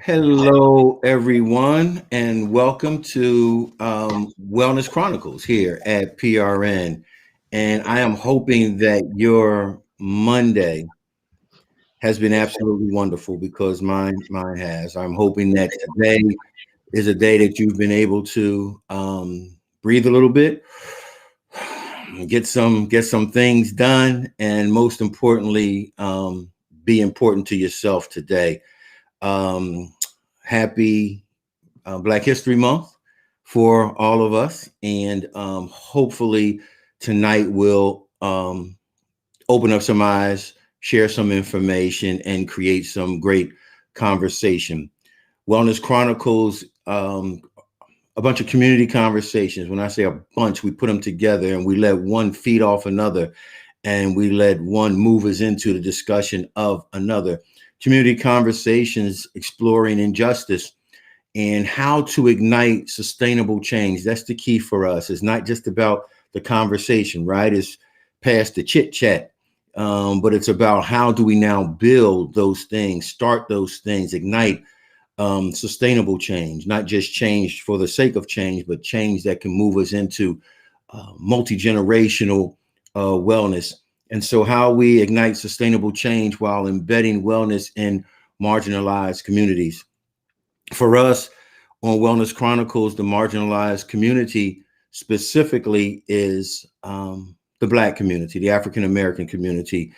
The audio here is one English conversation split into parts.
Hello, everyone, and welcome to Wellness Chronicles here at PRN. And I am hoping that your Monday has been absolutely wonderful because mine has. I'm hoping that today is a day that you've been able to breathe a little bit, get some things done, and most importantly, be important to yourself today. Um, Happy Black History Month for all of us, and hopefully tonight will open up some eyes, share some information, and create some great conversation. Wellness Chronicles, a bunch of community conversations. When I say a bunch, we put them together and we let one feed off another, and we let one move us into the discussion of another. Community conversations exploring injustice and how to ignite sustainable change. That's the key for us. It's not just about the conversation, right? It's past the chit chat, but it's about how do we now build those things, start those things, ignite sustainable change, not just change for the sake of change, but change that can move us into multi-generational wellness. And so how we ignite sustainable change while embedding wellness in marginalized communities. For us on Wellness Chronicles, the marginalized community specifically is the Black community, the African American community,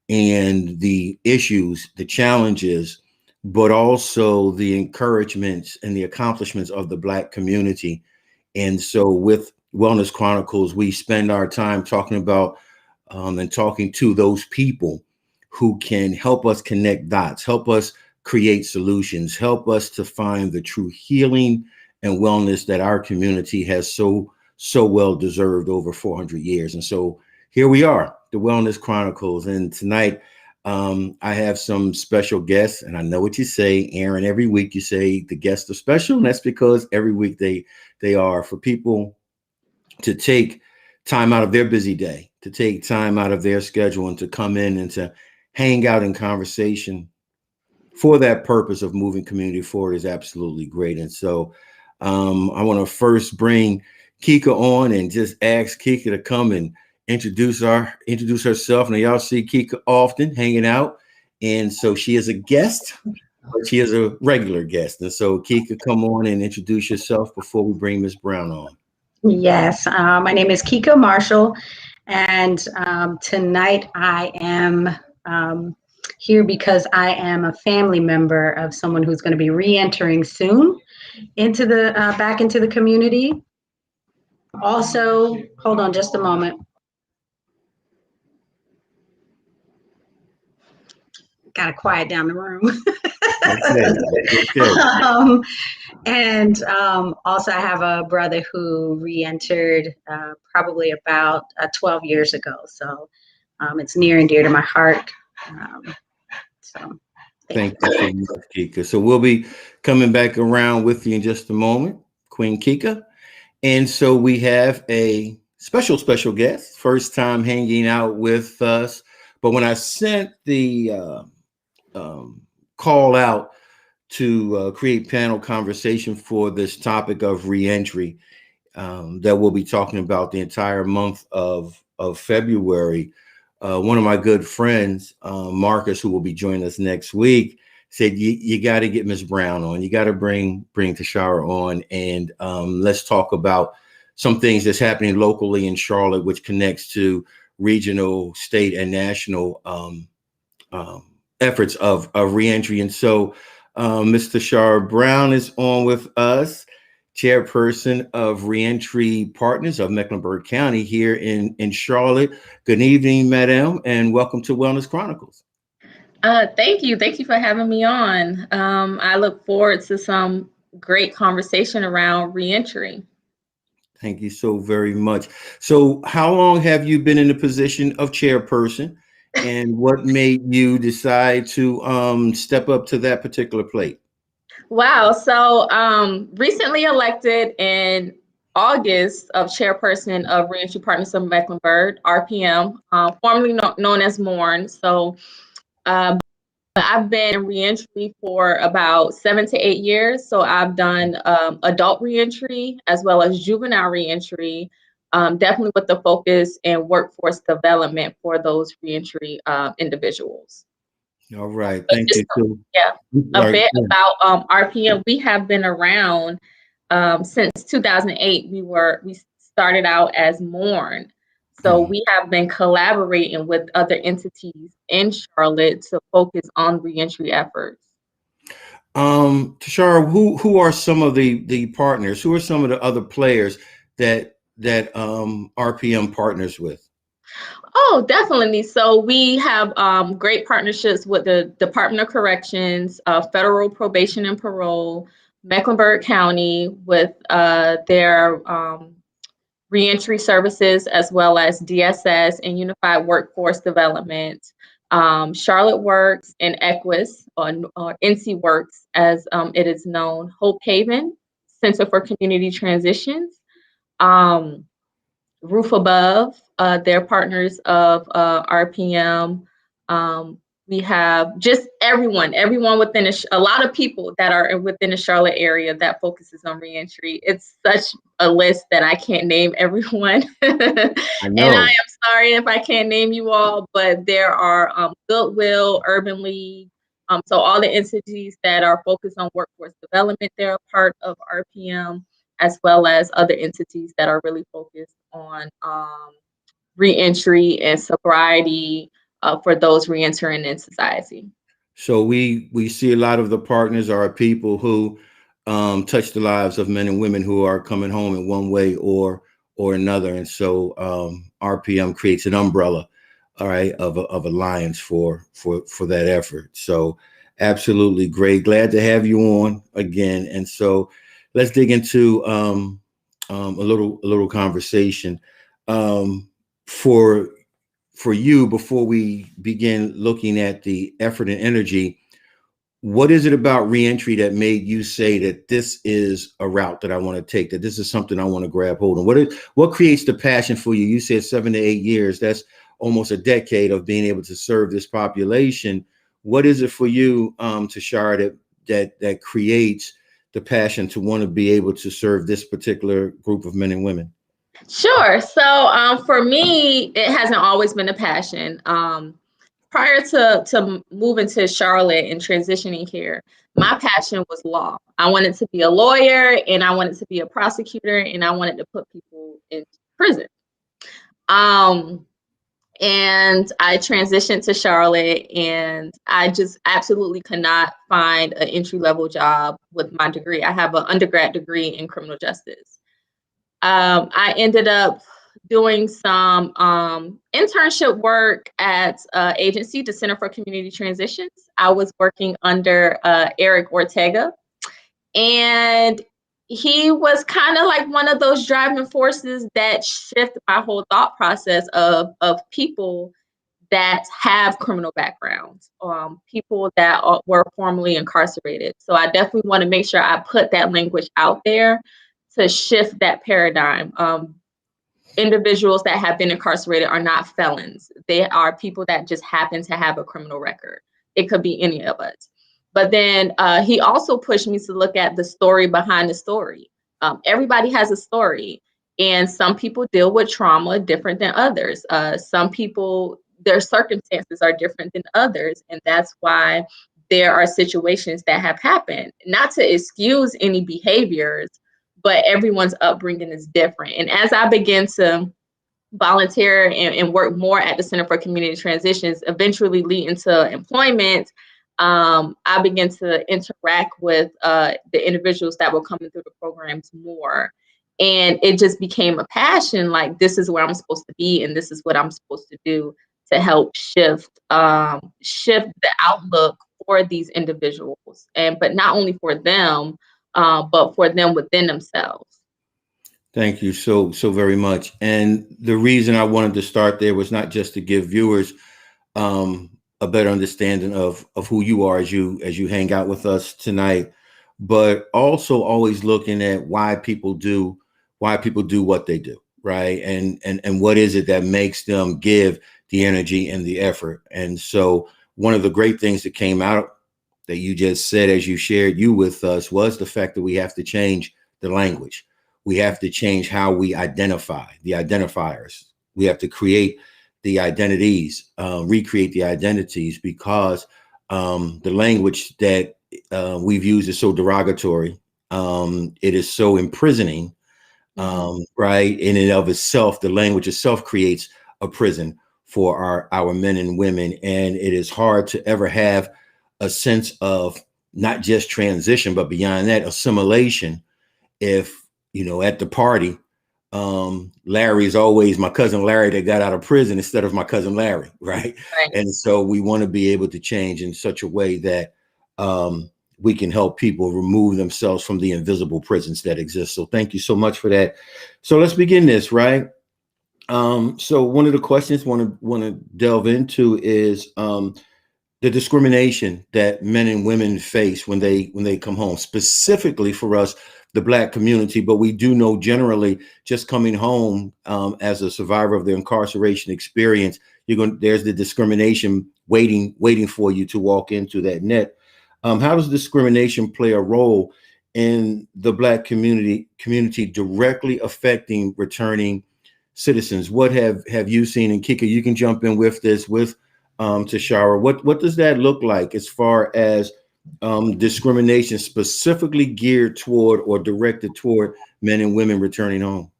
and the issues, the challenges, but also the encouragements and the accomplishments of the Black community. And so with Wellness Chronicles, we spend our time talking about and talking to those people who can help us connect dots, help us create solutions, help us to find the true healing and wellness that our community has so well deserved over 400 years. And so here we are, the Wellness Chronicles. And tonight, I have some special guests, and I know what you say, Aaron. Every week you say the guests are special, and that's because every week they are. For people to take time out of their busy day, to take time out of their schedule, and to come in and to hang out in conversation for that purpose of moving community forward is absolutely great. And so I want to first bring Kika on and just ask Kika to come and introduce herself. Now y'all see Kika often hanging out, and so she is a guest, but she is a regular guest. And so Kika, come on and introduce yourself before we bring Miss Brown on. Yes, my name is Kika Marshall, and tonight I am here because I am a family member of someone who's going to be re-entering soon into the back into the community. Also, hold on just a moment. Got to quiet down the room. Okay. And also, I have a brother who re-entered probably about 12 years ago. So it's near and dear to my heart. So Thank you so much, Kika. So we'll be coming back around with you in just a moment, Queen Kika. And so we have a special guest, first time hanging out with us. But when I sent the call out to create panel conversation for this topic of reentry that we'll be talking about the entire month of February, one of my good friends, Marcus, who will be joining us next week, said you got to get Miss Brown on. You got to bring Tashara on, and let's talk about some things that's happening locally in Charlotte, which connects to regional, state, and national efforts of reentry. And so Ms. Tashara Brown is on with us, chairperson of Reentry Partners of Mecklenburg County here in Charlotte. Good evening, madam, and welcome to Wellness Chronicles. Thank you. Thank you for having me on. I look forward to some great conversation around reentry. Thank you so very much. So how long have you been in the position of chairperson, and what made you decide to step up to that particular plate? Wow. So recently elected in August of chairperson of Reentry Partners of Mecklenburg, RPM, formerly known as MORN. So I've been in reentry for about 7 to 8 years. So I've done adult reentry as well as juvenile reentry, definitely with the focus in workforce development for those reentry individuals. All right. But Thank just you. So, yeah, all a right. bit about RPM. We have been around since 2008. We started out as Mourn. So we have been collaborating with other entities in Charlotte to focus on reentry efforts. Tashara, who are some of the partners? Who are some of the other players that RPM partners with? Oh, definitely. So we have great partnerships with the Department of Corrections, Federal Probation and Parole, Mecklenburg County with their reentry services, as well as DSS and Unified Workforce Development, Charlotte Works and Equus, or NC Works as it is known, Hope Haven, Center for Community Transitions, Roof Above, they're partners of RPM. We have just everyone within a lot of people that are within the Charlotte area that focuses on reentry. It's such a list that I can't name everyone. I And I know. am sorry if I can't name you all, but there are Goodwill, Urban League. So all the entities that are focused on workforce development, they're a part of RPM, as well as other entities that are really focused on reentry and sobriety for those reentering in society. So we see a lot of the partners are people who touch the lives of men and women who are coming home in one way or another, and so RPM creates an umbrella, all right, of alliance for that effort. So absolutely great, glad to have you on again. And so let's dig into a little conversation for you before we begin looking at the effort and energy. What is it about reentry that made you say that this is a route that I want to take, that this is something I want to grab hold of? What creates the passion for you? You said 7 to 8 years. That's almost a decade of being able to serve this population. What is it for you, Tashara, that creates the passion to want to be able to serve this particular group of men and women? Sure. So for me, it hasn't always been a passion. Prior to moving to Charlotte and transitioning here, my passion was law. I wanted to be a lawyer, and I wanted to be a prosecutor, and I wanted to put people in prison. And I transitioned to Charlotte, and I just absolutely could not find an entry-level job with my degree. I have an undergrad degree in criminal justice. I ended up doing some internship work at agency, the Center for Community Transitions. I was working under Eric Ortega, and he was kind of like one of those driving forces that shift my whole thought process of people that have criminal backgrounds, people that were formerly incarcerated. So I definitely want to make sure I put that language out there to shift that paradigm. Individuals that have been incarcerated are not felons. They are people that just happen to have a criminal record. It could be any of us. But then he also pushed me to look at the story behind the story. Everybody has a story, and some people deal with trauma different than others. Some people, their circumstances are different than others, and that's why there are situations that have happened. Not to excuse any behaviors, but everyone's upbringing is different. And as I begin to volunteer and work more at the Center for Community Transitions, eventually lead into employment, I began to interact with the individuals that were coming through the programs more. And it just became a passion, like this is where I'm supposed to be, and this is what I'm supposed to do to help shift the outlook for these individuals. But not only for them, but for them within themselves. Thank you so very much. And the reason I wanted to start there was not just to give viewers a better understanding of who you are as you hang out with us tonight, but also always looking at why people do what they do, right? And what is it that makes them give the energy and the effort. And so one of the great things that came out that you just said, as you shared you with us, was the fact that we have to change the language. We have to change how we identify, the identifiers. We have to create the identities, recreate the identities, because the language that we've used is so derogatory. It is so imprisoning, right? In and of itself, the language itself creates a prison for our men and women. And it is hard to ever have a sense of not just transition, but beyond that, assimilation. If, at the party, Larry's always my cousin Larry that got out of prison instead of my cousin Larry, right? And so we want to be able to change in such a way that we can help people remove themselves from the invisible prisons that exist. So thank you so much for that. So let's begin this, right? So one of the questions want to delve into is the discrimination that men and women face when they come home, specifically for us, the Black community. But we do know generally, just coming home as a survivor of the incarceration experience, there's the discrimination waiting for you to walk into that net. How does discrimination play a role in the Black community directly affecting returning citizens? What have you seen? And Kika, you can jump in with this with Tashara. What does that look like as far as discrimination specifically geared toward or directed toward men and women returning home?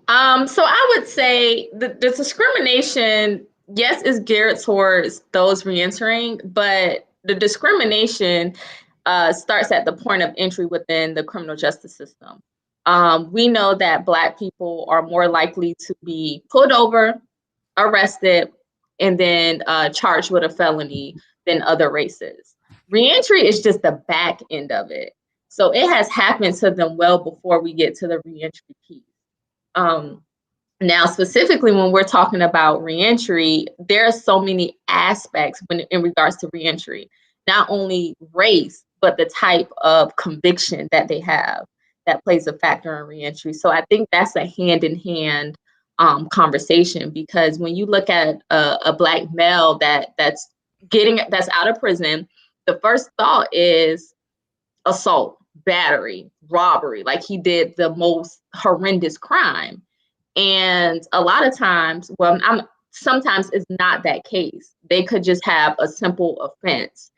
So I would say the discrimination, yes, is geared towards those reentering, but the discrimination starts at the point of entry within the criminal justice system. We know that Black people are more likely to be pulled over, arrested, and then charged with a felony than other races. Reentry is just the back end of it. So it has happened to them well before we get to the reentry piece. Now, specifically, when we're talking about reentry, there are so many aspects in regards to reentry, not only race, but the type of conviction that they have that plays a factor in reentry. So I think that's a hand-in-hand conversation, because when you look at a Black male that's out of prison, the first thought is assault, battery, robbery, like he did the most horrendous crime. And a lot of times, sometimes it's not that case. They could just have a simple offense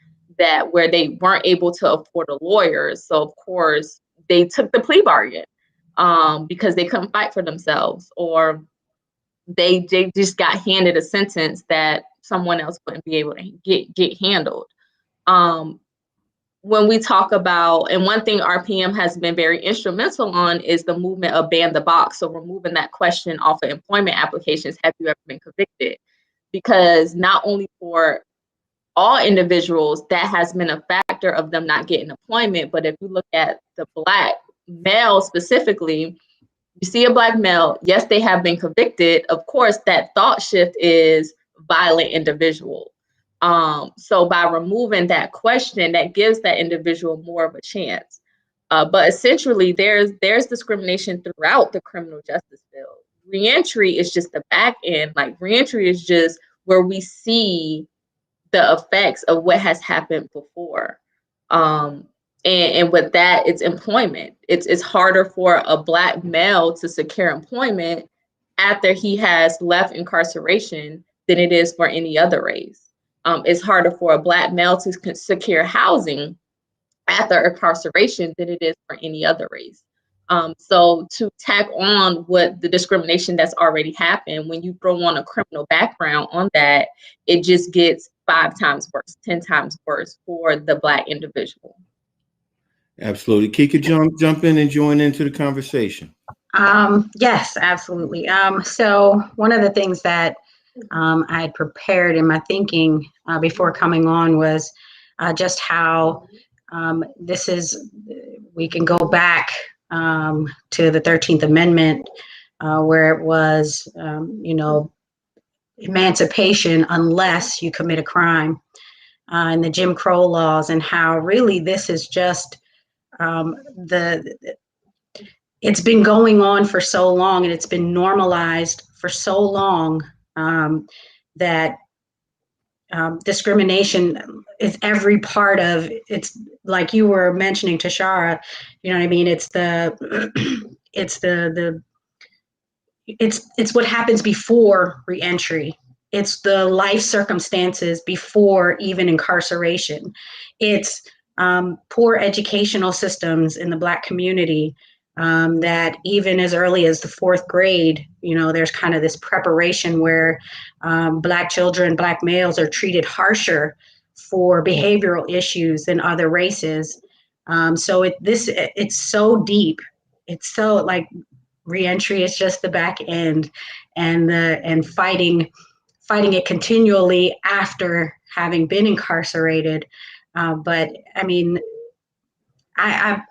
where they weren't able to afford a lawyer. So of course they took the plea bargain because they couldn't fight for themselves, or they just got handed a sentence that someone else wouldn't be able to get handled. When we talk about, and one thing RPM has been very instrumental on is the movement of ban the box. So removing that question off of employment applications, have you ever been convicted? Because not only for all individuals, that has been a factor of them not getting employment. But if you look at the Black male specifically, you see a Black male, yes, they have been convicted. Of course, that thought shift is violent individual. So by removing that question, that gives that individual more of a chance. But essentially, there's discrimination throughout the criminal justice field. Reentry is just the back end. Like, reentry is just where we see the effects of what has happened before. And with that, it's employment. It's harder for a Black male to secure employment after he has left incarceration than it is for any other race. It's harder for a Black male to secure housing after incarceration than it is for any other race. So to tack on what the discrimination that's already happened, when you throw on a criminal background on that, it just gets 5 times worse, 10 times worse for the Black individual. Absolutely. Kika, jump in and join into the conversation. Yes, absolutely. So one of the things that I had prepared in my thinking before coming on was just how we can go back to the 13th Amendment where it was, emancipation unless you commit a crime, and the Jim Crow laws, and how really this is just it's been going on for so long, and it's been normalized for so long that discrimination is every part of it's, like you were mentioning, Tashara, you know what I mean? It's it's what happens before reentry. It's the life circumstances before even incarceration. It's poor educational systems in the Black community, that even as early as the 4th grade, you know, there's kind of this preparation where Black children, Black males are treated harsher for behavioral issues than other races. So it's so deep. It's so like reentry is just the back end, and fighting it continually after having been incarcerated. But I mean, I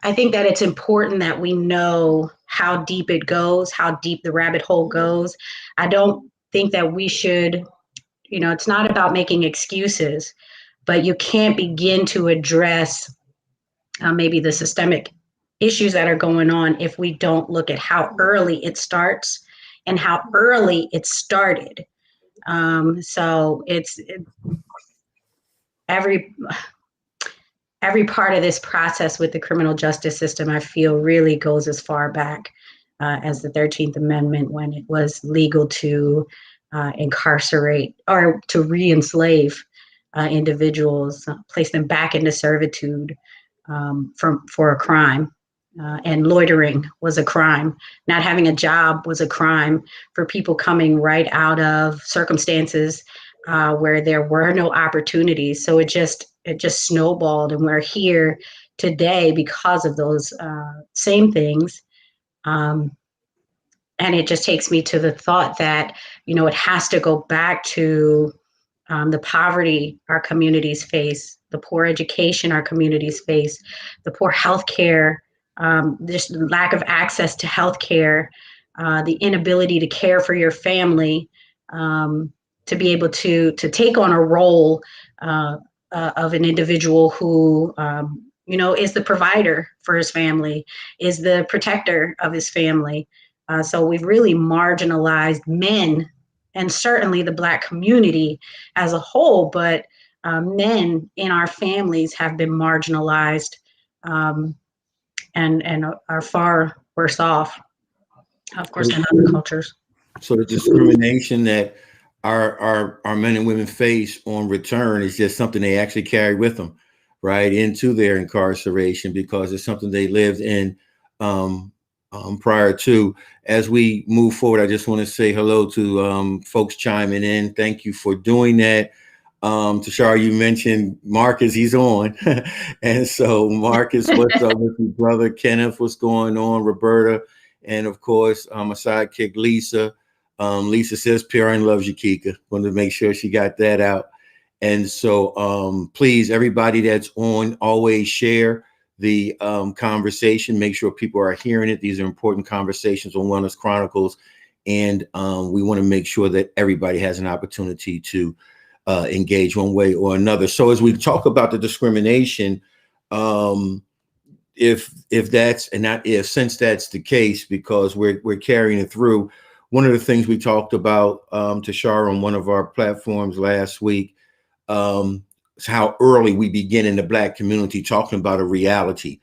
I think that it's important that we know how deep it goes, how deep the rabbit hole goes. I don't think that we should, you know, it's not about making excuses, but you can't begin to address maybe the systemic issues that are going on if we don't look at how early it starts and how early it started. So it's every part of this process with the criminal justice system, I feel, really goes as far back as the 13th Amendment, when it was legal to incarcerate or to re-enslave individuals, place them back into servitude for a crime. And loitering was a crime. Not having a job was a crime for people coming right out of circumstances where there were no opportunities. So it just snowballed, and we're here today because of those same things. And it just takes me to the thought that, you know, it has to go back to the poverty our communities face, the poor education our communities face, the poor healthcare, just lack of access to healthcare, the inability to care for your family, to be able to take on a role of an individual who, you know, is the provider for his family, is the protector of his family. So we've really marginalized men, and certainly the Black community as a whole, but men in our families have been marginalized, and are far worse off, of course, than other cultures. So the discrimination that our men and women face on return is just something they actually carry with them, right, into their incarceration, because it's something they lived in prior to. As we move forward, I just want to say hello to folks chiming in. Thank you for doing that. Tashara, you mentioned Marcus, he's on. And so Marcus, what's up with you, brother? Kenneth, what's going on? Roberta, and of course, my sidekick, Lisa. Lisa says Perrin loves you, Kika. Wanted to make sure she got that out. And so please, everybody that's on, always share the conversation. Make sure people are hearing it. These are important conversations on Wellness Chronicles. And we want to make sure that everybody has an opportunity to engage one way or another. So as we talk about the discrimination, if that's, and not if, since that's the case, because we're carrying it through. One of the things we talked about, Tashara, on one of our platforms last week, is how early we begin in the Black community talking about a reality.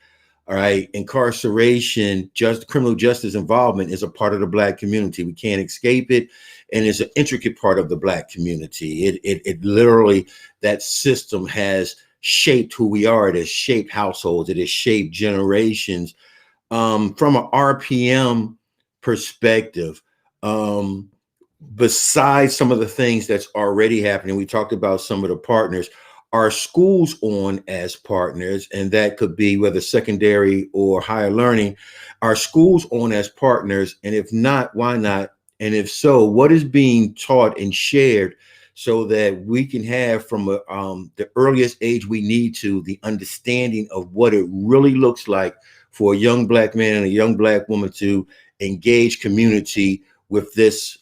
All right, incarceration, just criminal justice involvement is a part of the Black community. We can't escape it, and it's an intricate part of the Black community. It literally, that system has shaped who we are. It has shaped households. It has shaped generations. From an RPM perspective, besides some of the things that's already happening, we talked about some of the partners. Are schools on as partners? And that could be whether secondary or higher learning. Are schools on as partners? And if not, why not? And if so, what is being taught and shared so that we can have, from the earliest age we need to, the understanding of what it really looks like for a young Black man and a young Black woman to engage community with this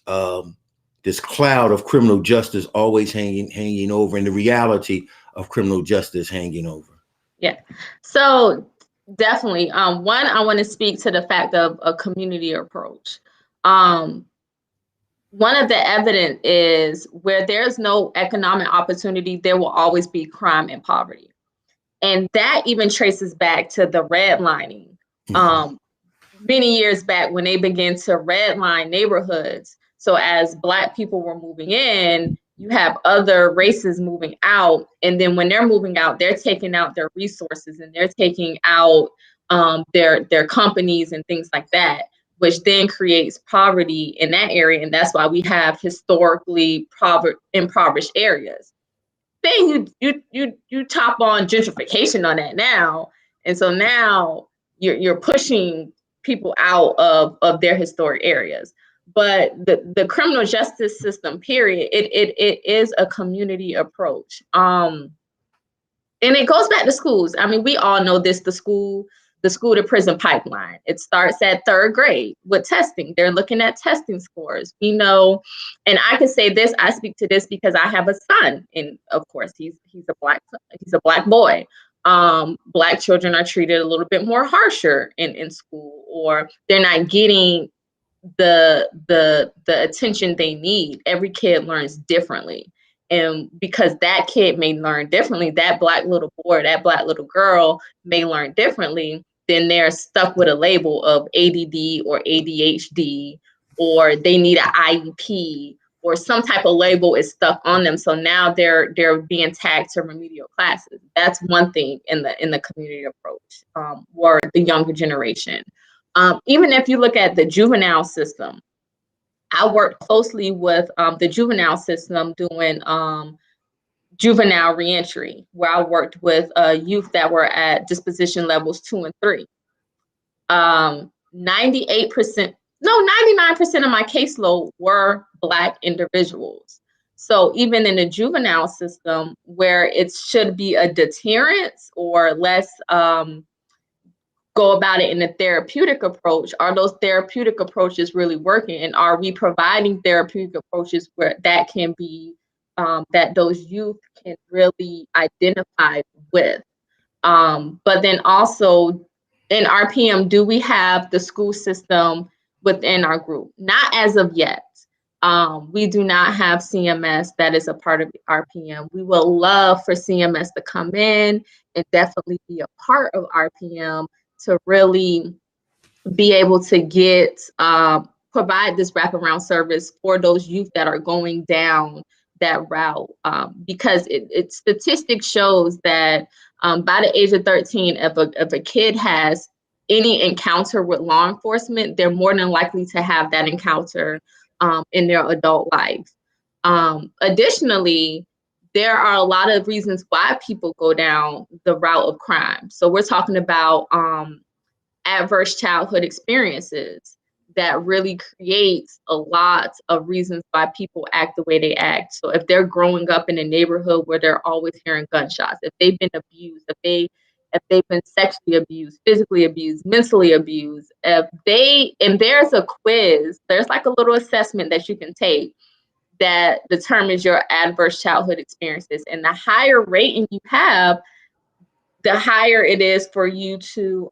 this cloud of criminal justice always hanging over, and the reality of criminal justice hanging over? Yeah, so definitely. One, I want to speak to the fact of a community approach. One of the evidence is where there's no economic opportunity, there will always be crime and poverty. And that even traces back to the redlining. Many years back when they began to redline neighborhoods. So as Black people were moving in, you have other races moving out. And then when they're moving out, they're taking out their resources and they're taking out their companies and things like that, which then creates poverty in that area. And that's why we have historically impoverished areas. Then you top on gentrification on that now. And so now you're pushing people out of their historic areas. But the criminal justice system, period, it is a community approach. And it goes back to schools. I mean, we all know this, the school to prison pipeline. It starts at 3rd grade with testing. They're looking at testing scores. We know, and I can say this, I speak to this because I have a son, and of course he's a black boy. Black children are treated a little bit more harsher in school, or they're not getting the attention they need. Every kid learns differently. And because that kid may learn differently, that Black little boy, that Black little girl may learn differently, then they're stuck with a label of ADD or ADHD, or they need an IEP, or some type of label is stuck on them. So now they're being tagged to remedial classes. That's one thing in the community approach, or the younger generation. Even if you look at the juvenile system, I worked closely with the juvenile system doing juvenile reentry, where I worked with youth that were at disposition levels 2 and 3. 98%, no, 99% of my caseload were Black individuals. So even in the juvenile system, where it should be a deterrence or less go about it in a therapeutic approach, are those therapeutic approaches really working? And are we providing therapeutic approaches where that can be, that those youth can really identify with? But then also in RPM, do we have the school system within our group? Not as of yet. We do not have CMS that is a part of RPM. We would love for CMS to come in and definitely be a part of RPM to really be able to get, provide this wraparound service for those youth that are going down that route. Because it statistics shows that by the age of 13, if a kid has any encounter with law enforcement, they're more than likely to have that encounter in their adult life. Additionally, there are a lot of reasons why people go down the route of crime. So we're talking about adverse childhood experiences that really creates a lot of reasons why people act the way they act. So if they're growing up in a neighborhood where they're always hearing gunshots, if they've been abused, if they've been sexually abused, physically abused, mentally abused, and there's a quiz, there's like a little assessment that you can take that determines your adverse childhood experiences. And the higher rating you have, the higher it is for you to,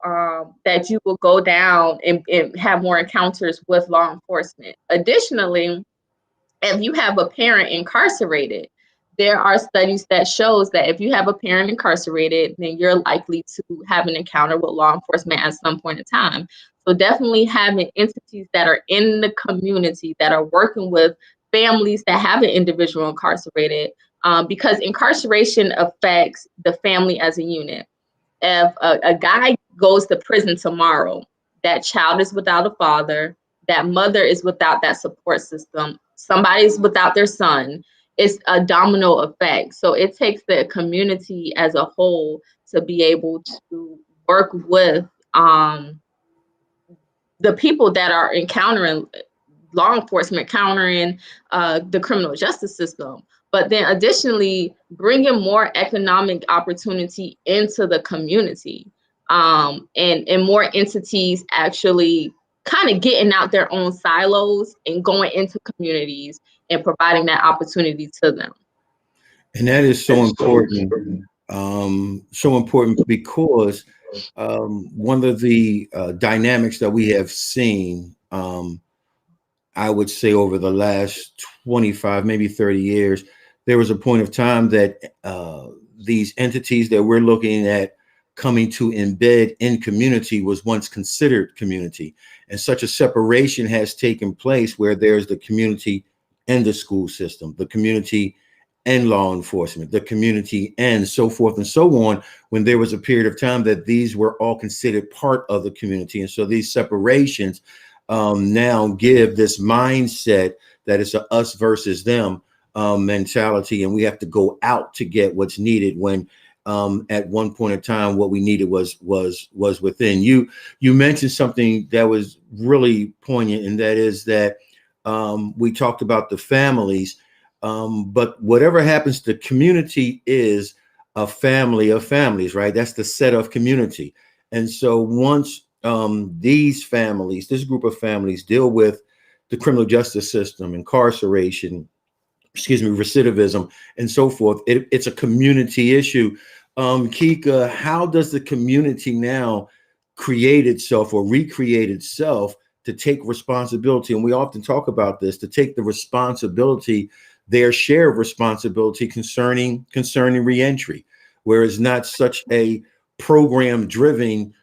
that you will go down and have more encounters with law enforcement. Additionally, if you have a parent incarcerated, there are studies that shows that if you have a parent incarcerated, then you're likely to have an encounter with law enforcement at some point in time. So definitely having entities that are in the community that are working with families that have an individual incarcerated, because incarceration affects the family as a unit. If a guy goes to prison tomorrow, that child is without a father, that mother is without that support system, somebody's without their son, it's a domino effect. So it takes the community as a whole to be able to work with the people that are encountering law enforcement, countering the criminal justice system. But then additionally, bringing more economic opportunity into the community, and more entities actually kind of getting out their own silos and going into communities and providing that opportunity to them. And that is so important. So important because one of the dynamics that we have seen I would say over the last 25, maybe 30 years, there was a point of time that these entities that we're looking at coming to embed in community was once considered community. And such a separation has taken place where there's the community and the school system, the community and law enforcement, the community and so forth and so on, when there was a period of time that these were all considered part of the community. And so these separations now give this mindset that it's a us versus them mentality, and we have to go out to get what's needed when at one point in time what we needed was within. You mentioned something that was really poignant, and that is that we talked about the families, but whatever happens, the community is a family of families, right? That's the set of community. And so once these families, this group of families, deal with the criminal justice system, incarceration, recidivism, and so forth, it's a community issue. Kika, how does the community now create itself or recreate itself to take responsibility? And we often talk about this, to take the responsibility, their share of responsibility concerning reentry, where it's not such a program driven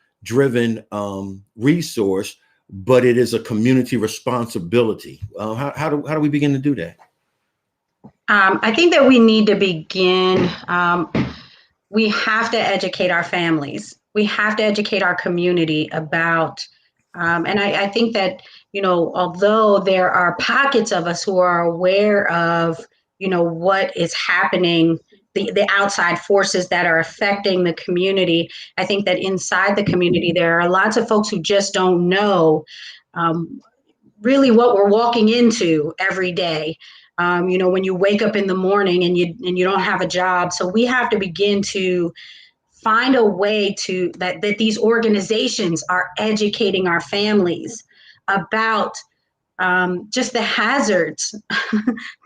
resource, but it is a community responsibility. How do we begin to do that? I think that we need to begin, we have to educate our families. We have to educate our community about, and I think that, you know, although there are pockets of us who are aware of, you know, what is happening, the outside forces that are affecting the community, I think that inside the community, there are lots of folks who just don't know really what we're walking into every day. You know, when you wake up in the morning and you don't have a job. So we have to begin to find a way to that these organizations are educating our families about just the hazards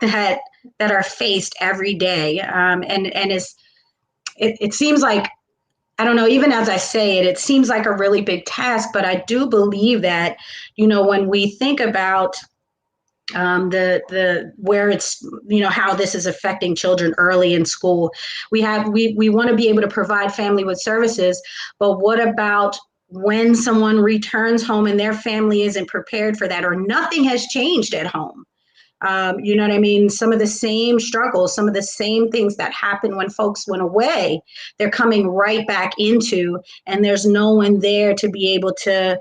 that are faced every day. And it seems like, I don't know, even as I say it, it seems like a really big task, but I do believe that, you know, when we think about the where it's, you know, how this is affecting children early in school, we want to be able to provide family with services, but what about when someone returns home and their family isn't prepared for that, or nothing has changed at home? You know what I mean? Some of the same struggles, some of the same things that happened when folks went away, they're coming right back into, and there's no one there to be able to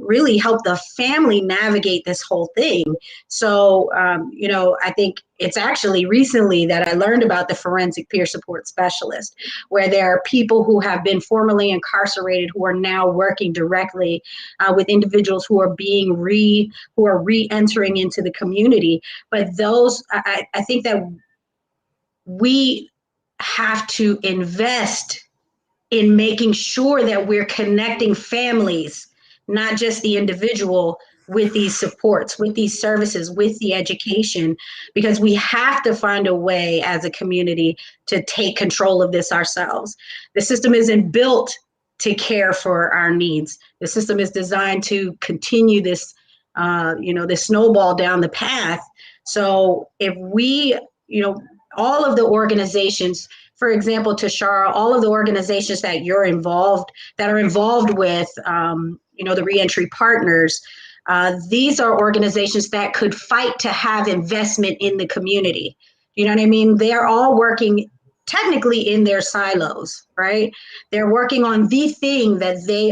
really help the family navigate this whole thing. So, you know, I think it's actually recently that I learned about the forensic peer support specialist, where there are people who have been formerly incarcerated who are now working directly with individuals who are re-entering into the community. But those, I think that we have to invest in making sure that we're connecting families, not just the individual, with these supports, with these services, with the education, because we have to find a way as a community to take control of this ourselves. The system isn't built to care for our needs. The system is designed to continue this, you know, this snowball down the path. So if we, you know, all of the organizations, for example, Tashara, all of the organizations that are involved with, you know, the reentry partners, these are organizations that could fight to have investment in the community. You know what I mean? They're all working technically in their silos, right? They're working on the thing that they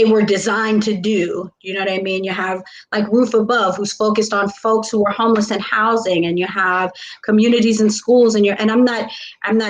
were designed to do. You know what I mean? You have like Roof Above, who's focused on folks who are homeless and housing, and you have communities and schools, and I'm not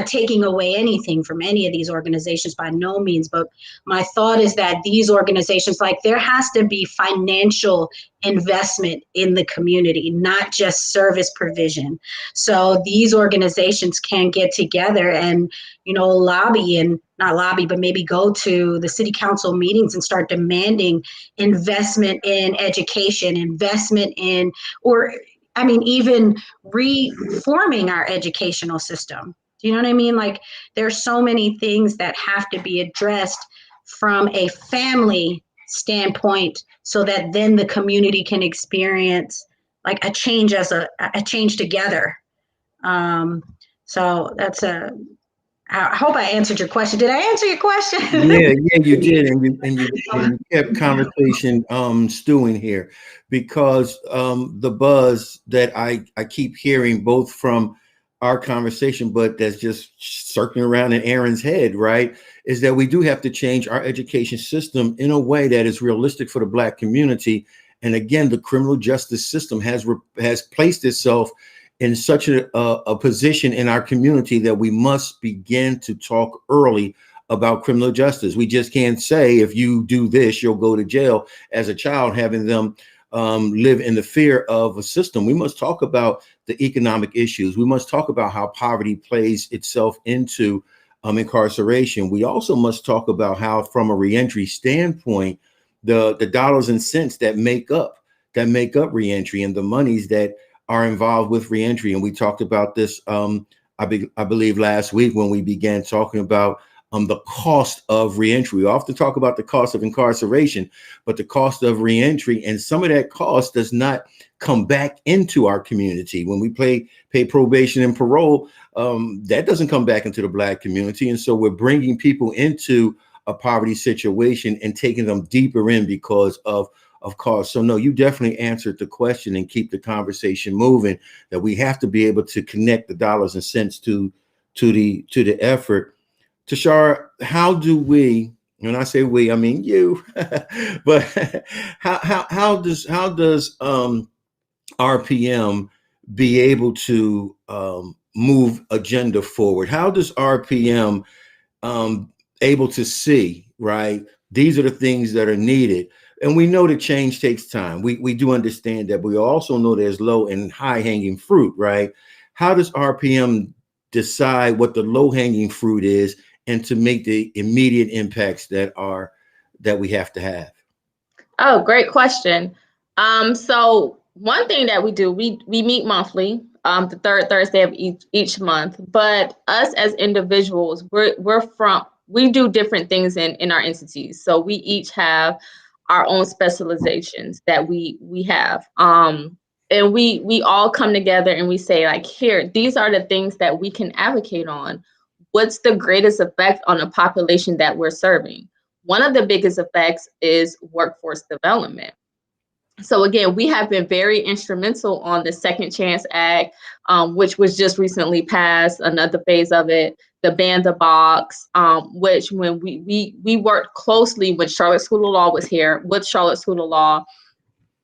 taking away anything from any of these organizations by no means, but my thought is that these organizations, like, there has to be financial investment in the community, not just service provision. So these organizations can get together and, you know, lobby, and not lobby, but maybe go to the city council meetings and start demanding investment in education, investment in, or I mean, even reforming our educational system. Do you know what I mean? Like, there's so many things that have to be addressed from a family standpoint, so that then the community can experience like a change as a change together. So that's I hope I answered your question. Did I answer your question? Yeah, you did, and you kept conversation stewing here, because the buzz that I keep hearing both from our conversation, but that's just circling around in Aaron's head, right, is that we do have to change our education system in a way that is realistic for the Black community. And again, the criminal justice system has placed itself in such a position in our community that we must begin to talk early about criminal justice. We just can't say, if you do this, you'll go to jail as a child, having them live in the fear of a system. We must talk about the economic issues. We must talk about how poverty plays itself into incarceration. We also must talk about how, from a reentry standpoint, the dollars and cents that make up reentry, and the monies that are involved with reentry. And we talked about this, I believe last week, when we began talking about the cost of reentry. We often talk about the cost of incarceration, but the cost of reentry, and some of that cost does not come back into our community. When we pay probation and parole, that doesn't come back into the Black community. And so we're bringing people into a poverty situation and taking them deeper in because of course. So no, you definitely answered the question, and keep the conversation moving, that we have to be able to connect the dollars and cents to the effort. Tashara, how do we, when I say we, I mean you, but how does RPM be able to move agenda forward? How does RPM able to see, right, these are the things that are needed? And we know that change takes time. We do understand that. But we also know there's low and high hanging fruit, right? How does RPM decide what the low hanging fruit is, and to make the immediate impacts that we have to have? Oh, great question. So one thing that we do, we meet monthly, the third Thursday of each month. But us as individuals, we do different things in our entities. So we each have our own specializations that we have. And we all come together and we say, like, here, these are the things that we can advocate on. What's the greatest effect on the population that we're serving? One of the biggest effects is workforce development. So again, we have been very instrumental on the Second Chance Act, which was just recently passed, another phase of it, the Ban the Box, which when we worked closely when Charlotte School of Law was here, with Charlotte School of Law,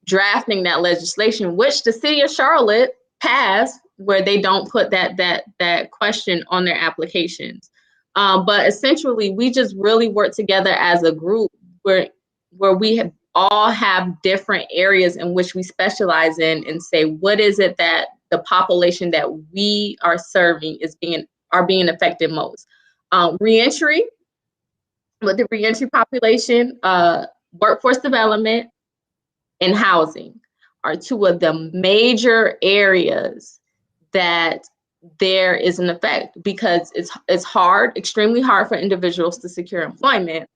drafting that legislation, which the city of Charlotte passed, where they don't put that question on their applications. But essentially, we just really work together as a group where we all have different areas in which we specialize in, and say, what is it that the population that we are serving are being affected most? Reentry, with the reentry population, workforce development, and housing are two of the major areas that there is an effect, because it's hard, extremely hard for individuals to secure employment,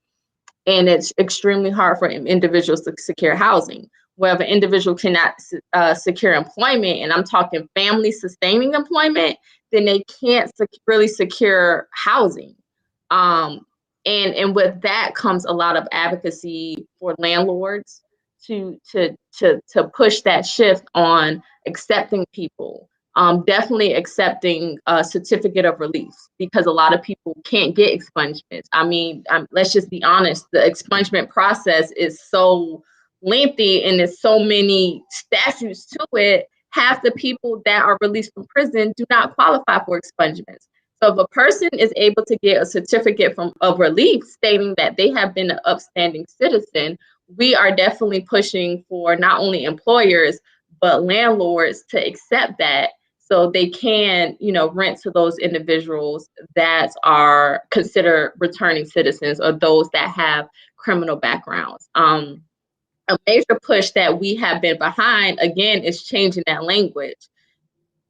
and it's extremely hard for individuals to secure housing. Where if an individual cannot secure employment, and I'm talking family sustaining employment, then they can't really secure housing. And with that comes a lot of advocacy for landlords to push that shift on accepting people. Definitely accepting a certificate of release, because a lot of people can't get expungements. I mean, let's just be honest, the expungement process is so lengthy and there's so many statutes to it. Half the people that are released from prison do not qualify for expungements. So if a person is able to get a certificate of relief stating that they have been an upstanding citizen, we are definitely pushing for not only employers, but landlords to accept that, so they can, rent to those individuals that are considered returning citizens, or those that have criminal backgrounds. A major push that we have been behind, again, is changing that language,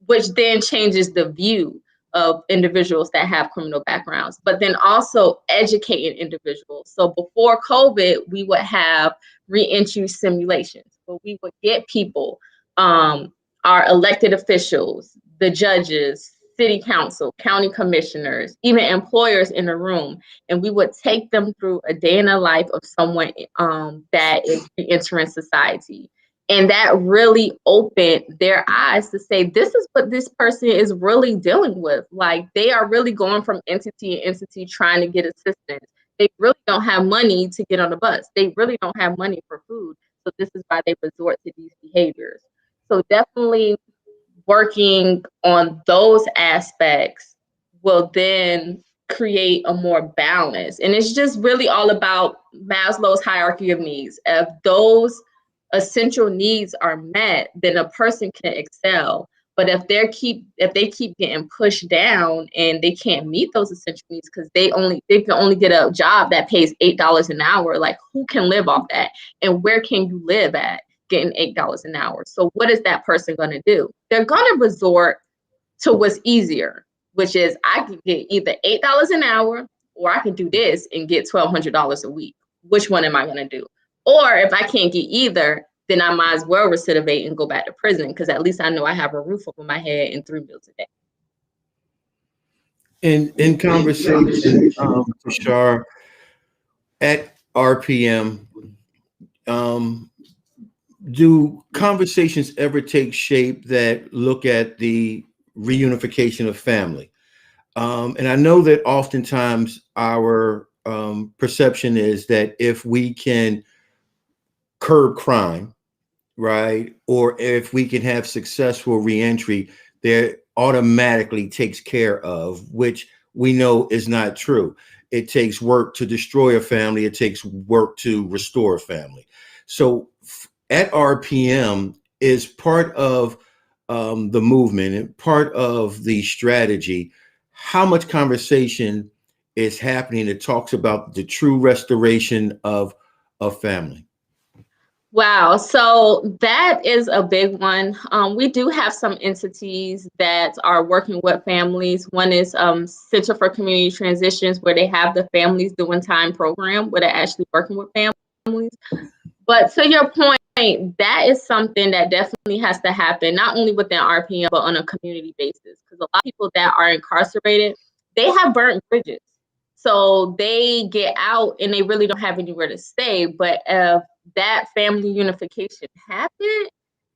which then changes the view. of individuals that have criminal backgrounds, but then also educating individuals. So before COVID, we would have reentry simulations, where we would get people, our elected officials, the judges, city council, county commissioners, even employers in a room, and we would take them through a day in the life of someone that is reentering society. And that really opened their eyes to say, this is what this person is really dealing with. Like, they are really going from entity to entity trying to get assistance. They really don't have money to get on the bus. They really don't have money for food. So this is why they resort to these behaviors. So definitely working on those aspects will then create a more balance. And it's just really all about Maslow's hierarchy of needs. If those essential needs are met, then a person can excel. But if they keep getting pushed down and they can't meet those essential needs because they can only get a job that pays $8 an hour, like, who can live off that? And where can you live at getting $8 an hour? So what is that person going to do? They're going to resort to what's easier, which is, I can get either $8 an hour, or I can do this and get $1,200 a week. Which one am I going to do? Or if I can't get either, then I might as well recidivate and go back to prison, because at least I know I have a roof over my head and 3 meals a day. In conversation, Tashar, at RPM, do conversations ever take shape that look at the reunification of family? And I know that oftentimes our perception is that if we can curb crime, right, or if we can have successful reentry, that automatically takes care of, which we know is not true. It takes work to destroy a family. It takes work to restore a family. So at RPM is part of the movement and part of the strategy. How much conversation is happening that talks about the true restoration of family? Wow, so that is a big one. We do have some entities that are working with families. One is Center for Community Transitions, where they have the Families Doing Time program, where they're actually working with families. But to your point, that is something that definitely has to happen, not only within RPM, but on a community basis. Because a lot of people that are incarcerated, they have burnt bridges. So they get out and they really don't have anywhere to stay. But if that family unification happened,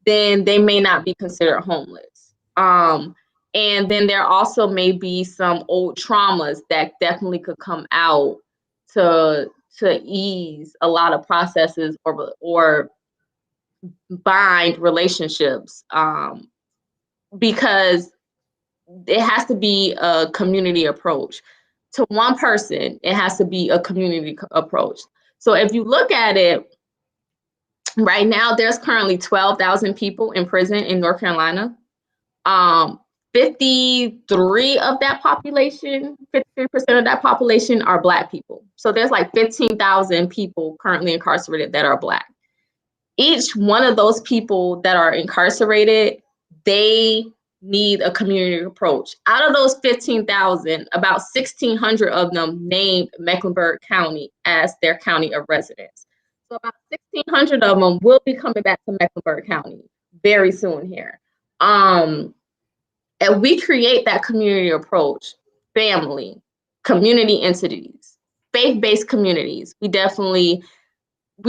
then they may not be considered homeless. And then there also may be some old traumas that definitely could come out to ease a lot of processes or bind relationships, because it has to be a community approach. To one person, it has to be a community approach. So if you look at it, right now, there's currently 12,000 people in prison in North Carolina. 53 of that population, 53% of that population are Black people. So there's like 15,000 people currently incarcerated that are Black. Each one of those people that are incarcerated, they need a community approach. Out of those 15,000, about 1,600 of them named Mecklenburg County as their county of residence. So about 1,600 of them will be coming back to Mecklenburg County very soon here. And we create that community approach, family, community entities, faith-based communities. We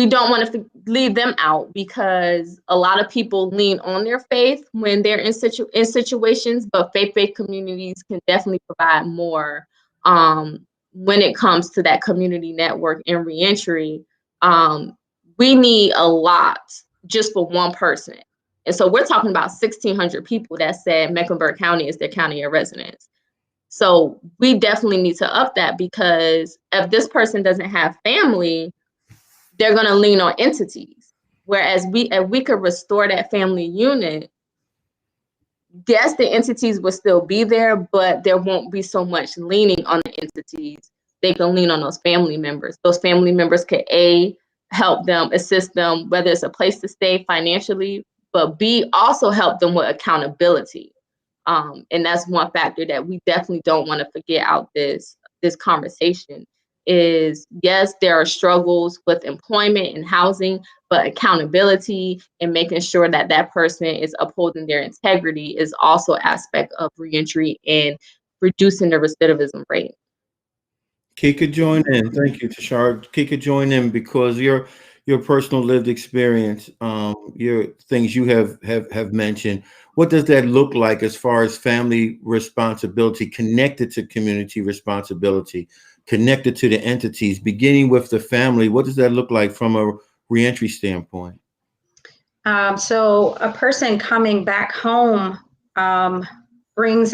don't want to leave them out, because a lot of people lean on their faith when they're in situations, but faith-based communities can definitely provide more when it comes to that community network and reentry. We need a lot just for one person. And so we're talking about 1,600 people that said Mecklenburg County is their county of residence. So we definitely need to up that, because if this person doesn't have family, they're going to lean on entities. Whereas if we could restore that family unit, yes, the entities will still be there, but there won't be so much leaning on the entities. They can lean on those family members. Those family members could help them, assist them, whether it's a place to stay financially, but B, also help them with accountability. And that's one factor that we definitely don't want to forget out this conversation is, yes, there are struggles with employment and housing, but accountability and making sure that that person is upholding their integrity is also aspect of reentry and reducing the recidivism rate. Kika, join in. Thank you, Tashara. Kika, join in because your personal lived experience, your things you have mentioned. What does that look like as far as family responsibility connected to community responsibility, connected to the entities, beginning with the family? What does that look like from a reentry standpoint? So a person coming back home brings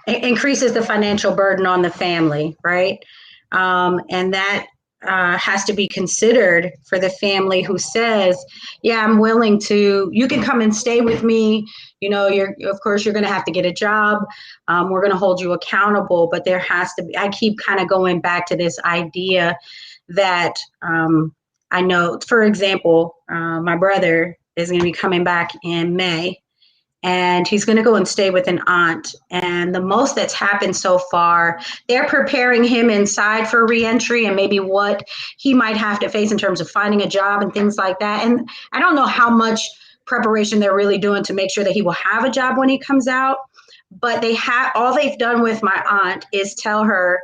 increases the financial burden on the family, right? And that has to be considered for the family who says, yeah, I'm willing to, you can come and stay with me. You know, of course, you're going to have to get a job. We're going to hold you accountable, but there has to be, I keep kind of going back to this idea that I know, for example, my brother is going to be coming back in May, and he's going to go and stay with an aunt. And the most that's happened so far, they're preparing him inside for reentry and maybe what he might have to face in terms of finding a job and things like that. And I don't know how much preparation they're really doing to make sure that he will have a job when he comes out. But all they've done with my aunt is tell her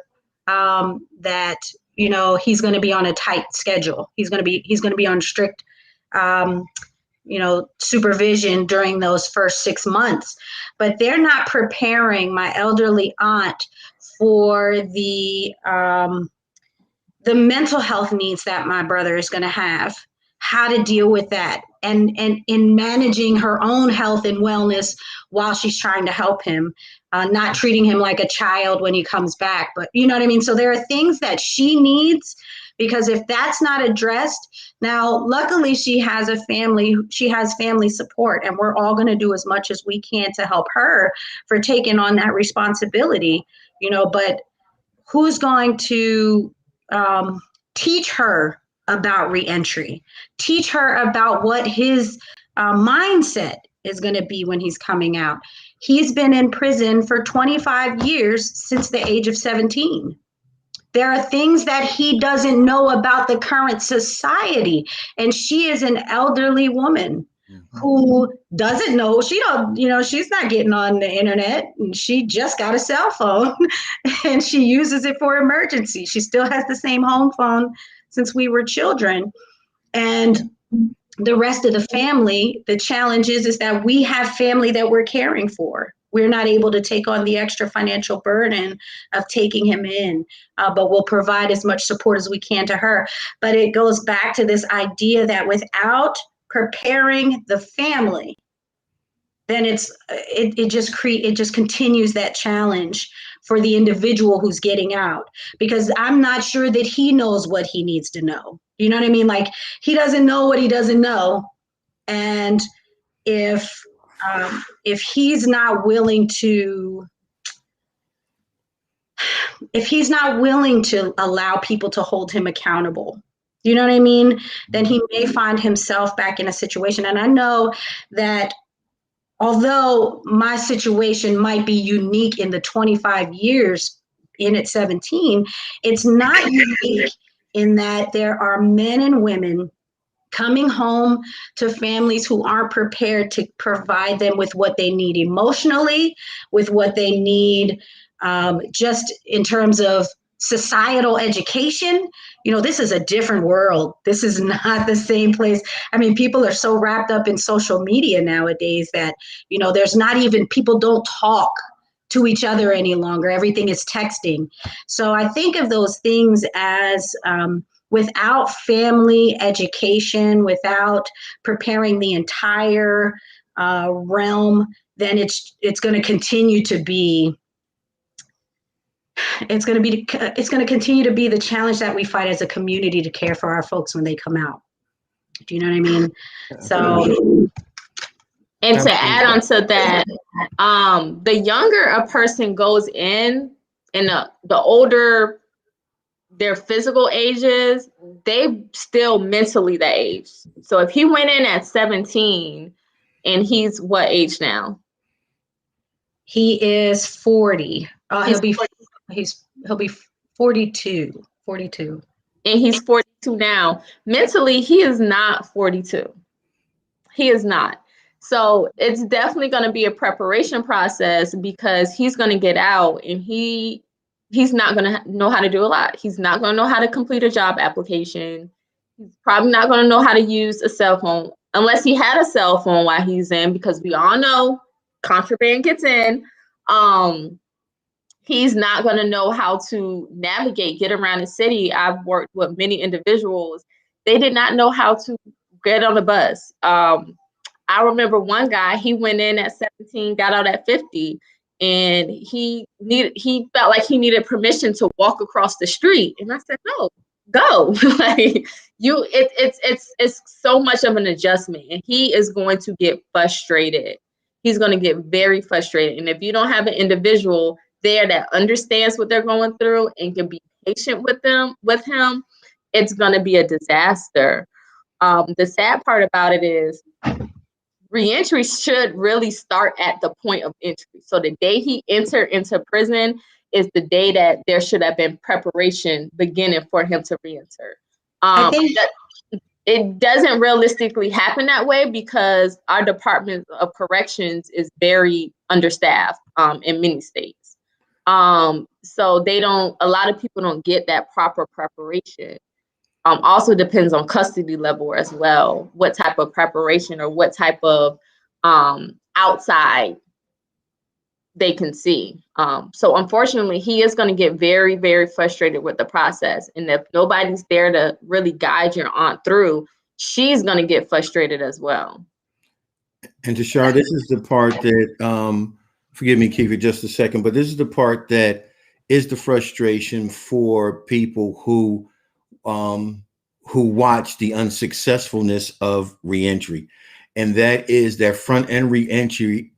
that, you know, he's going to be on a tight schedule. He's going to be on strict supervision during those first 6 months, but they're not preparing my elderly aunt for the mental health needs that my brother is going to have, how to deal with that, and in managing her own health and wellness while she's trying to help him, not treating him like a child when he comes back. But you know what I mean? So there are things that she needs, because if that's not addressed, now luckily she has family support, and we're all going to do as much as we can to help her for taking on that responsibility, you know, but who's going to teach her about reentry, teach her about what his mindset is going to be when he's coming out. He's been in prison for 25 years since the age of 17. There are things that he doesn't know about the current society. And she is an elderly woman who doesn't know, she's not getting on the internet, and she just got a cell phone and she uses it for emergency. She still has the same home phone since we were children. And the rest of the family, the challenge is that we have family that we're caring for. We're not able to take on the extra financial burden of taking him in, but we'll provide as much support as we can to her. But it goes back to this idea that without preparing the family, then it just continues that challenge for the individual who's getting out, because I'm not sure that he knows what he needs to know. You know what I mean? Like, he doesn't know what he doesn't know. And if he's not willing to allow people to hold him accountable, you know what I mean, then he may find himself back in a situation. And I know that although my situation might be unique in the 25 years in at 17, it's not unique in that there are men and women coming home to families who aren't prepared to provide them with what they need emotionally, with what they need just in terms of societal education. You know, this is a different world. This is not the same place. I mean, people are so wrapped up in social media nowadays that, you know, people don't talk to each other any longer. Everything is texting. So I think of those things as without family education, without preparing the entire realm, then it's going to continue to be. It's going to continue to be the challenge that we fight as a community to care for our folks when they come out. Do you know what I mean? So, and to add on to that, the younger a person goes in, and the older their physical age is, they still mentally that age. So if he went in at 17, And he's what age now? He is 40. He's He'll be 42. 42. And he's 42 now. Mentally, he is not 42. He is not. So it's definitely going to be a preparation process, because he's going to get out and he's not going to know how to do a lot. He's not going to know how to complete a job application. He's probably not going to know how to use a cell phone, unless he had a cell phone while he's in, because we all know contraband gets in. He's not going to know how to navigate, get around the city. I've worked with many individuals. They did not know how to get on the bus. I remember one guy, he went in at 17, got out at 50, and he felt like he needed permission to walk across the street. And I said, no, go. Like, it's so much of an adjustment, and he is going to get frustrated. He's going to get very frustrated. And if you don't have an individual there that understands what they're going through and can be patient with him, it's going to be a disaster. The sad part about it is reentry should really start at the point of entry. So the day he entered into prison is the day that there should have been preparation beginning for him to reenter. I think it doesn't realistically happen that way, because our Department of Corrections is very understaffed in many states. So a lot of people don't get that proper preparation. Also depends on custody level as well, what type of preparation or what type of outside they can see. So unfortunately, he is going to get very, very frustrated with the process. And if nobody's there to really guide your aunt through, she's going to get frustrated as well. And Tashara, this is the part that, forgive me, Keith, for just a second, but this is the part that is the frustration for people who watch the unsuccessfulness of reentry. And that is that front end reentry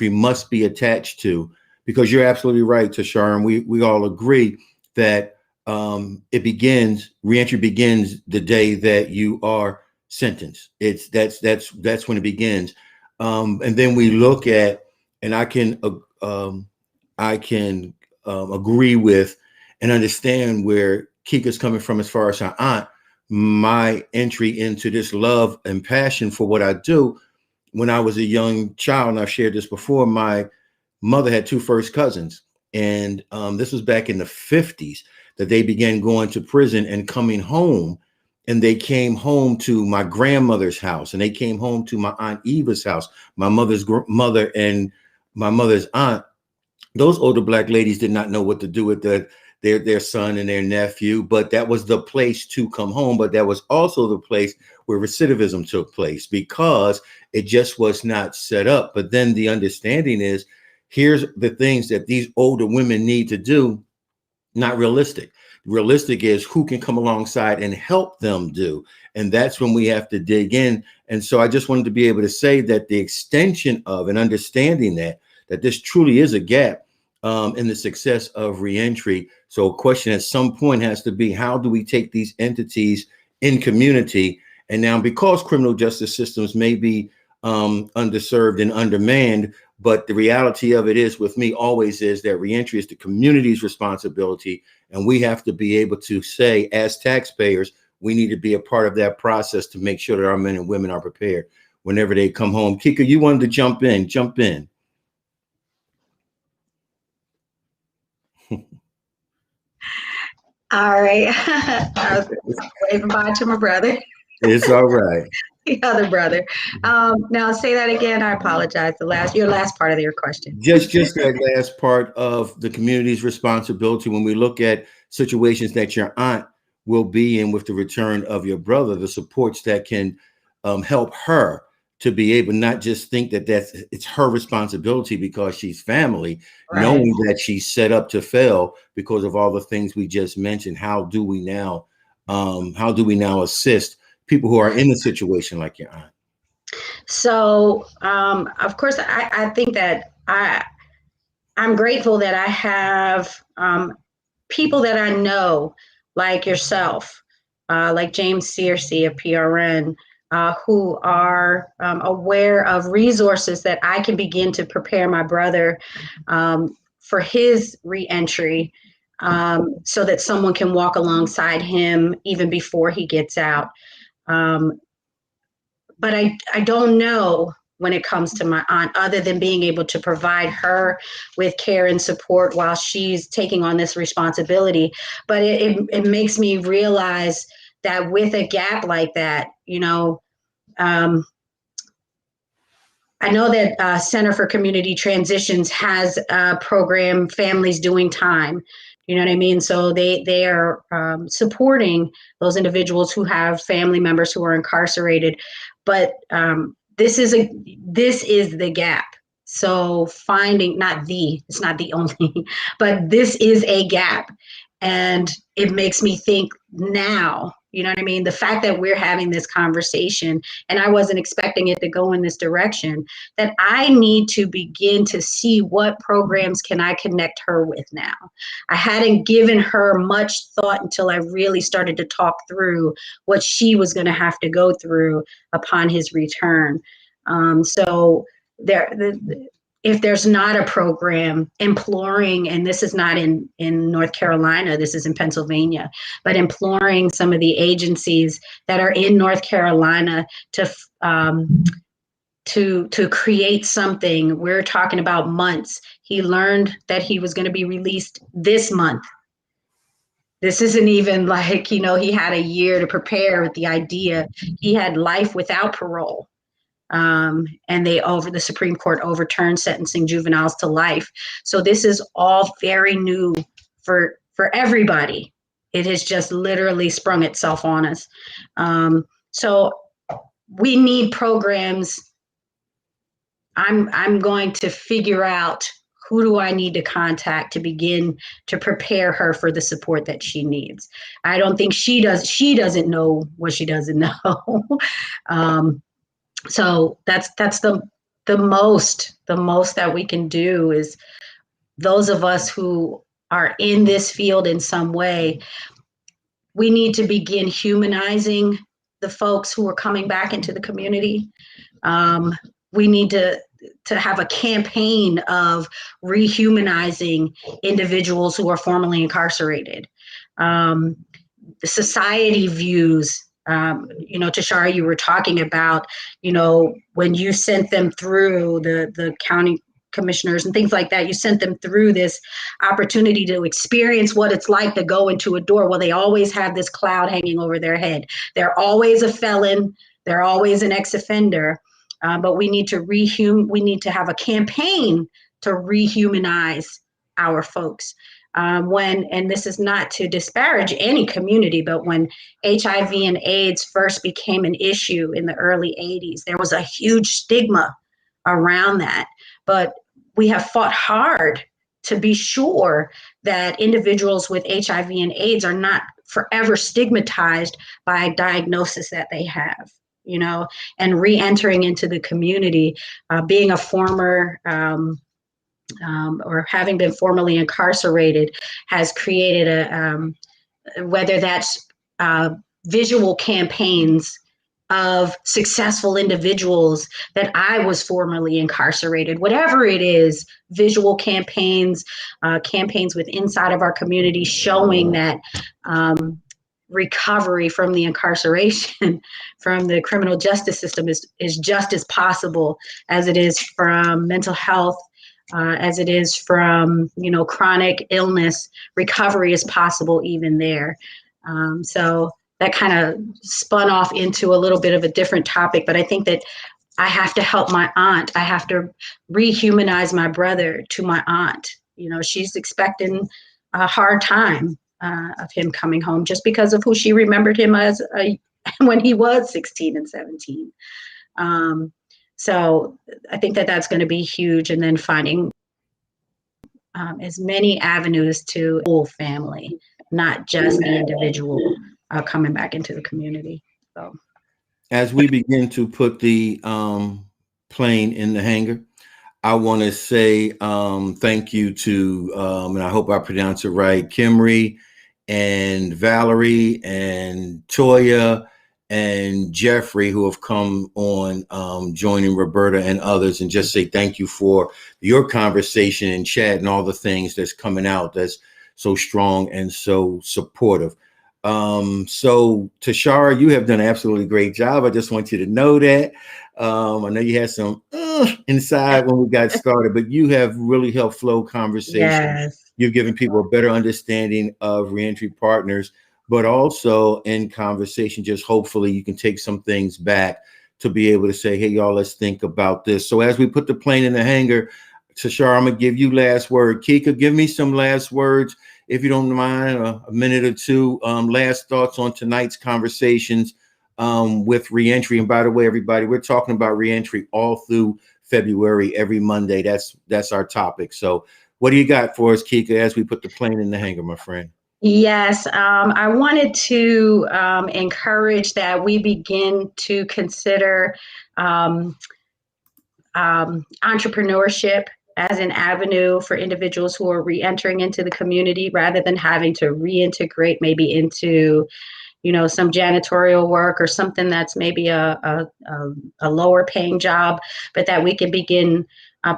must be attached to, because you're absolutely right, Tashara, and we all agree that reentry begins the day that you are sentenced. That's when it begins. And then we look at, and I can agree with and understand where Kika's coming from as far as her aunt. My entry into this love and passion for what I do, when I was a young child, and I've shared this before, my mother had two first cousins. And this was back in the 50s that they began going to prison and coming home. And they came home to my grandmother's house, and they came home to my Aunt Eva's house, my mother's mother and my mother's aunt. Those older Black ladies did not know what to do with their son and their nephew, but that was the place to come home. But that was also the place where recidivism took place, because it just was not set up. But then the understanding is, here's the things that these older women need to do, not realistic. Realistic is who can come alongside and help them do. And that's when we have to dig in. And so I just wanted to be able to say that the extension of and understanding that this truly is a gap in the success of reentry. So a question at some point has to be, how do we take these entities in community? And now, because criminal justice systems may be underserved and undermanned, but the reality of it is, with me, always is that reentry is the community's responsibility. And we have to be able to say, as taxpayers, we need to be a part of that process to make sure that our men and women are prepared whenever they come home. Kika, you wanted to jump in. All right. I was waving bye to my brother. It's all right. The other brother. Now say that again. I apologize. Your last part of your question. Just that last part of the community's responsibility. When we look at situations that your aunt will be in with the return of your brother, the supports that can help her to be able not just think that it's her responsibility because she's family, right, knowing that she's set up to fail because of all the things we just mentioned. How do we now assist people who are in a situation like your aunt? So, of course, I think that I'm grateful that I have people that I know, like yourself, like James Searcy of PRN, who are aware of resources that I can begin to prepare my brother for his reentry, so that someone can walk alongside him even before he gets out. But I don't know when it comes to my aunt, other than being able to provide her with care and support while she's taking on this responsibility. But it makes me realize that with a gap like that, you know, I know that Center for Community Transitions has a program, Families Doing Time. You know what I mean? So they are supporting those individuals who have family members who are incarcerated. But this is the gap. So finding, it's not the only, but this is a gap. And it makes me think now, you know what I mean? The fact that we're having this conversation, and I wasn't expecting it to go in this direction, that I need to begin to see what programs can I connect her with now. I hadn't given her much thought until I really started to talk through what she was going to have to go through upon his return. So if there's not a program imploring, and this is not in North Carolina, this is in Pennsylvania, but imploring some of the agencies that are in North Carolina to create something. We're talking about months. He learned that he was going to be released this month. This isn't even like, you know, he had a year to prepare with the idea. He had life without parole. And the Supreme Court overturned sentencing juveniles to life. So this is all very new for everybody. It has just literally sprung itself on us. So we need programs. I'm going to figure out who do I need to contact to begin to prepare her for the support that she needs. I don't think she doesn't know what she doesn't know. So that's the most that we can do, is those of us who are in this field in some way, we need to begin humanizing the folks who are coming back into the community. We need to have a campaign of rehumanizing individuals who are formerly incarcerated. The society views, you know, Tashara, you were talking about, you know, when you sent them through the county commissioners and things like that, you sent them through this opportunity to experience what it's like to go into a door. Well, they always have this cloud hanging over their head. They're always a felon. They're always an ex-offender. But we need to have a campaign to rehumanize our folks. And this is not to disparage any community, but when HIV and AIDS first became an issue in the early 80s, there was a huge stigma around that. But we have fought hard to be sure that individuals with HIV and AIDS are not forever stigmatized by a diagnosis that they have, you know, and re-entering into the community, being a former or having been formerly incarcerated has created whether that's visual campaigns of successful individuals that I was formerly incarcerated, whatever it is, visual campaigns, campaigns with inside of our community showing that recovery from the incarceration, from the criminal justice system is just as possible as it is from mental health, as it is from, you know, chronic illness. Recovery is possible even there. So that kind of spun off into a little bit of a different topic, but I think that I have to help my aunt. I have to rehumanize my brother to my aunt. You know, she's expecting a hard time of him coming home just because of who she remembered him as when he was 16 and 17. So I think that that's going to be huge. And then finding as many avenues to the whole family, not just the individual coming back into the community. So, as we begin to put the plane in the hangar, I want to say thank you to, and I hope I pronounce it right, Kimry and Valerie and Toya and Jeffrey, who have come on, joining Roberta and others, and just say thank you for your conversation and chat and all the things that's coming out that's so strong and so supportive. So Tashara, you have done an absolutely great job. I just want you to know that. I know you had some inside when we got started, but you have really helped flow conversation. Yes. You've given people a better understanding of reentry partners, but also in conversation, just hopefully you can take some things back to be able to say, hey, y'all, let's think about this. So as we put the plane in the hangar, Tashara, I'm going to give you last word. Kika, give me some last words, if you don't mind, a minute or two. Last thoughts on tonight's conversations with reentry. And by the way, everybody, we're talking about reentry all through February, every Monday. That's our topic. So what do you got for us, Kika, as we put the plane in the hangar, my friend? Yes, I wanted to encourage that we begin to consider entrepreneurship as an avenue for individuals who are re-entering into the community rather than having to reintegrate maybe into, some janitorial work or something that's maybe a lower paying job, but that we can begin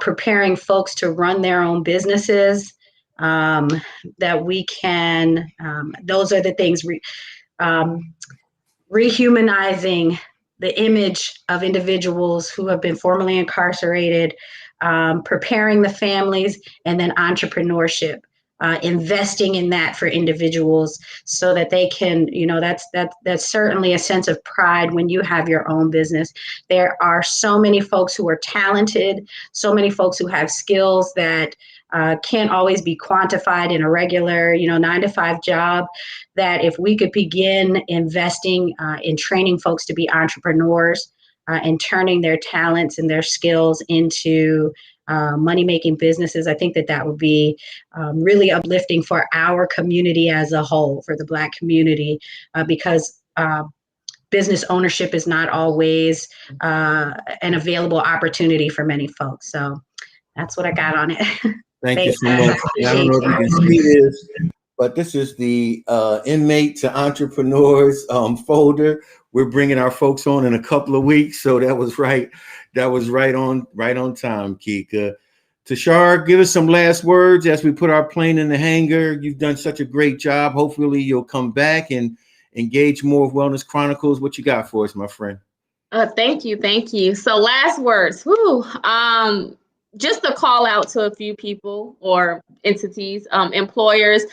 preparing folks to run their own businesses, that we can, those are the things, rehumanizing the image of individuals who have been formerly incarcerated, preparing the families, and then entrepreneurship, investing in that for individuals so that they can, that's certainly a sense of pride when you have your own business. There are so many folks who are talented, so many folks who have skills that can't always be quantified in a regular, 9-to-5 job, that if we could begin investing in training folks to be entrepreneurs and turning their talents and their skills into money-making businesses, I think that would be really uplifting for our community as a whole, for the Black community, because business ownership is not always an available opportunity for many folks. So that's what I got on it. Thank you so much. I don't know if you can see this, but this is the Inmate to Entrepreneurs folder. We're bringing our folks on in a couple of weeks, so that was right. That was right on time, Kika. Tashar, give us some last words as we put our plane in the hangar. You've done such a great job. Hopefully, you'll come back and engage more with Wellness Chronicles. What you got for us, my friend? Thank you. So last words. Just a call out to a few people or entities, employers.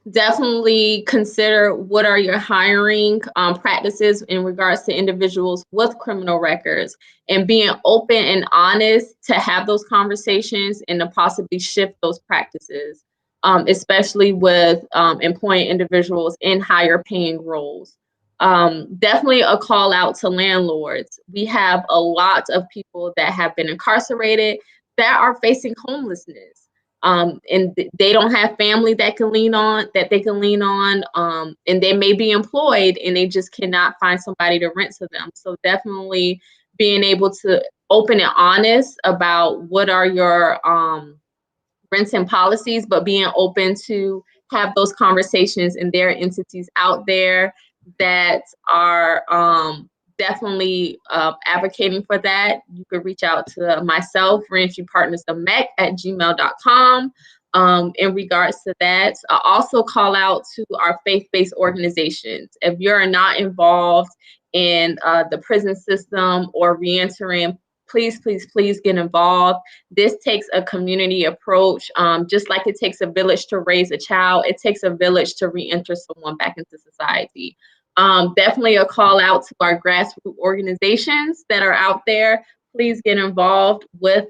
Definitely consider what are your hiring practices in regards to individuals with criminal records, and being open and honest to have those conversations and to possibly shift those practices, especially with employing individuals in higher paying roles. Definitely a call out to landlords. We have a lot of people that have been incarcerated that are facing homelessness. And they don't have family that they can lean on, and they may be employed and they just cannot find somebody to rent to them. So definitely being able to open and honest about what are your renting policies, but being open to have those conversations, and there are entities out there that are definitely advocating for that. You could reach out to myself, Reentry Partners of MEC at gmail.com. In regards to that, I also call out to our faith-based organizations. If you're not involved in the prison system or reentering, please get involved. This takes a community approach. Just like it takes a village to raise a child, it takes a village to reenter someone back into society. Definitely a call out to our grassroots organizations that are out there. Please get involved with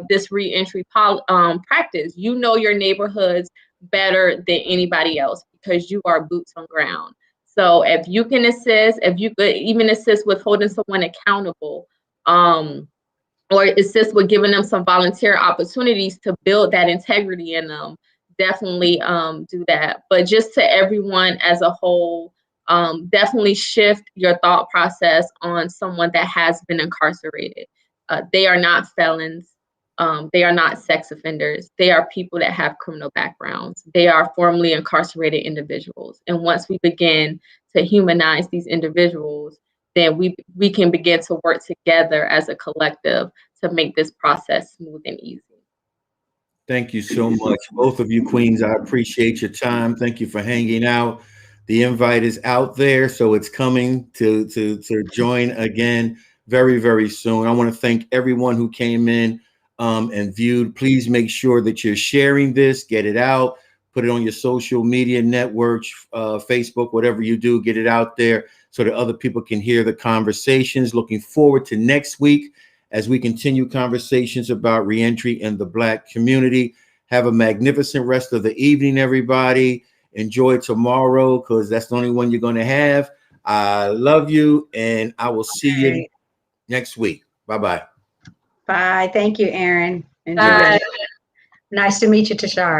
this reentry practice. You know your neighborhoods better than anybody else because you are boots on ground. So if you can assist, if you could even assist with holding someone accountable, or assist with giving them some volunteer opportunities to build that integrity in them, definitely do that. But just to everyone as a whole, definitely shift your thought process on someone that has been incarcerated. They are not felons. They are not sex offenders. They are people that have criminal backgrounds. They are formerly incarcerated individuals. And once we begin to humanize these individuals, then we can begin to work together as a collective to make this process smooth and easy. Thank you so much, both of you queens. I appreciate your time. Thank you for hanging out. The invite is out there, so it's coming to join again very, very soon. I want to thank everyone who came in and viewed. Please make sure that you're sharing this, get it out, put it on your social media networks, Facebook, whatever you do, get it out there so that other people can hear the conversations. Looking forward to next week as we continue conversations about reentry in the Black community. Have a magnificent rest of the evening, everybody. Enjoy tomorrow, because that's the only one you're going to have. I love you, and I will see you next week. Bye-bye. Bye. Thank you, Aaron. Enjoy. Bye. Nice to meet you, Tashara.